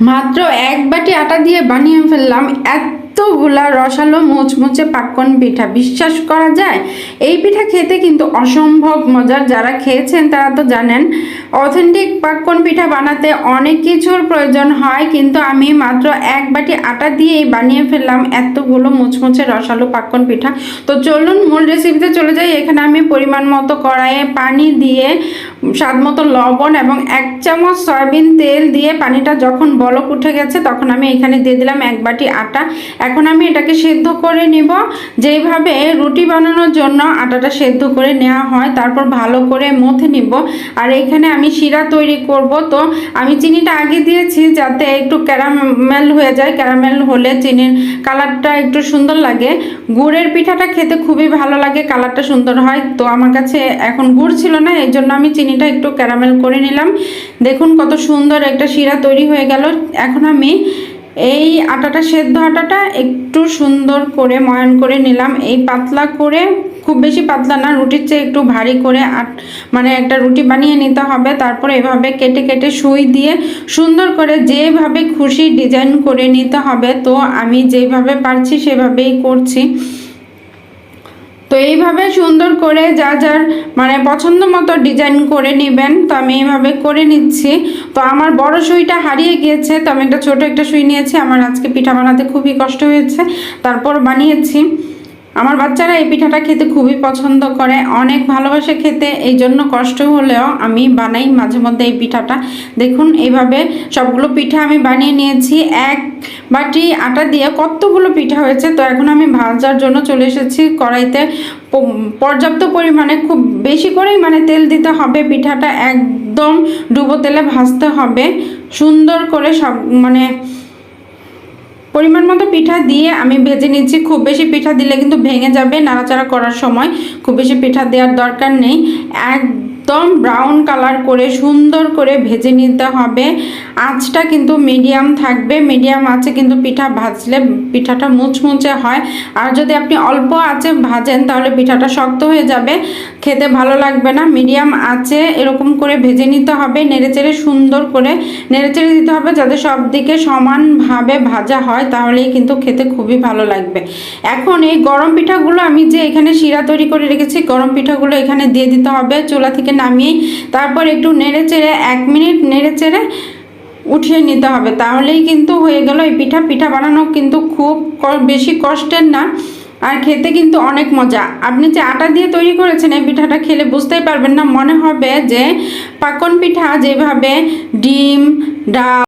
মাত্র এক বাটি আটা দিয়ে বানিয়ে ফেললাম এতগুলা রসালো মুচমুচে পাক্কন পিঠা। বিশ্বাস করা যায়? এই পিঠা খেতে কিন্তু অসম্ভব মজার। যারা খেয়েছেন তারা তো জানেন। অথেন্টিক পাক্কন পিঠা বানাতে অনেক কিছুর প্রয়োজন হয়, কিন্তু আমি মাত্র এক বাটি আটা দিয়েই বানিয়ে ফেললাম এতগুলো মুচমুচে রসালো পাক্কন পিঠা। তো চলুন মূল রেসিপিতে চলে যাই। এখানে আমি পরিমাণ মতো কড়াইয়ে পানি দিয়ে, স্বাদ মতো লবণ এবং 1 চামচ সয়াবিন তেল দিয়ে পানিটা যখন বলক উঠে গেছে তখন আমি এখানে দিয়ে দিলাম 1 বাটি আটা। এখন আমি এটাকে সেদ্ধ করে নিব, যেইভাবে রুটি বানানোর জন্য আটাটা সেদ্ধ করে নেওয়া হয়। তারপর ভালো করে মথে নিব। আর এখানে আমি শিরা তৈরি করব, তো আমি চিনিটা আগে দিয়েছি যাতে একটু ক্যারামেল হয়ে যায়। ক্যারামেল হলে চিনির কালারটা একটু সুন্দর লাগে। গুড়ের পিঠাটা খেতে খুবই ভালো লাগে, কালারটা সুন্দর হয়। তো আমার কাছে এখন গুড় ছিল না, এই জন্য আমি চিনিটা একটু ক্যারামেল করে নিলাম। দেখুন কত সুন্দর একটা শিরা তৈরি হয়ে গেল। এখন আমি এই আটাটা, সেদ্ধ আটাটা একটু সুন্দর করে ময়ান করে নিলাম। এই পাতলা করে, খুব বেশি পাতলা না, রুটির চেয়ে একটু ভারী করে মানে একটা রুটি বানিয়ে নিতে হবে। তারপর এভাবে কেটে কেটে সুই দিয়ে সুন্দর করে যেভাবে খুশি ডিজাইন করে নিতে হবে। তো আমি যেভাবে পারছি সেভাবেই করছি। তো এইভাবে সুন্দর করে যার মানে পছন্দ মতো ডিজাইন করে নেবেন। তো আমি এইভাবে করে নিচ্ছি। তো আমার বড় সুইটা হারিয়ে গিয়েছে, তো আমি একটা ছোট একটা সুই নিয়েছি। আমার আজকে পিঠা বানাতে খুবই কষ্ট হয়েছে, তারপর বানিয়েছি। আমার বাচ্চারা এই পিঠাটা খেতে খুবই পছন্দ করে, অনেক ভালোবাসে খেতে। এই জন্য কষ্ট হলেও আমি বানাই মাঝে মধ্যে এই পিঠাটা। দেখুন এইভাবে সবগুলো পিঠা আমি বানিয়ে নিয়েছি। এক বাটি আটা দিয়ে কতগুলো পিঠা হয়েছে। তো এখন আমি ভাজার জন্য চলে এসেছি কড়াইতে। পর্যাপ্ত পরিমাণে, খুব বেশি করেই মানে তেল দিতে হবে। পিঠাটা একদম ডুবো তেলে ভাজতে হবে সুন্দর করে। সব মানে পরিমাণ মতো পিঠা দিয়ে আমি ভেজে নিচ্ছি। খুব বেশি পিঠা দিলে কিন্তু ভেঙে যাবে নাড়াচাড়া করার সময়। খুব বেশি পিঠা দেওয়ার দরকার নেই। একদম ব্রাউন কালার করে সুন্দর করে ভেজে নিতে হবে। আঁচটা কিন্তু মিডিয়াম থাকবে। মিডিয়াম আঁচে কিন্তু পিঠা ভাজলে পিঠাটা মুচমুচে হয়। আর যদি আপনি অল্প আঁচে ভাজেন তাহলে পিঠাটা শক্ত হয়ে যাবে, খেতে ভালো লাগবে না। মিডিয়াম আঁচে এরকম করে ভেজে নিতে হবে। নেড়েচেড়ে সুন্দর করে নেড়েচেড়ে দিতে হবে যাতে সব দিকে সমানভাবে ভাজা হয়, তাহলেই কিন্তু খেতে খুবই ভালো লাগবে। এখন এই গরম পিঠাগুলো আমি যে এখানে শিরা তৈরি করে রেখেছি, গরম পিঠাগুলো এখানে দিয়ে দিতে হবে চুলা থেকে নামিয়ে। তারপর একটু নেড়েচেড়ে 1 মিনিট নেড়েচেড়ে উঠিয়ে নিতে হবে, তাহলেই কিন্তু হয়ে গেল এই পিঠা। পিঠা বানানো কিন্তু খুব বেশি কষ্টের না, আর খেতে কিন্তু অনেক মজা। আপনি যে আটা দিয়ে তৈরি করেছেন এই পিঠাটা খেলে বুঝতেই পারবেন না, মনে হবে যে পাকন পিঠা। যেভাবে ডিম, ডাল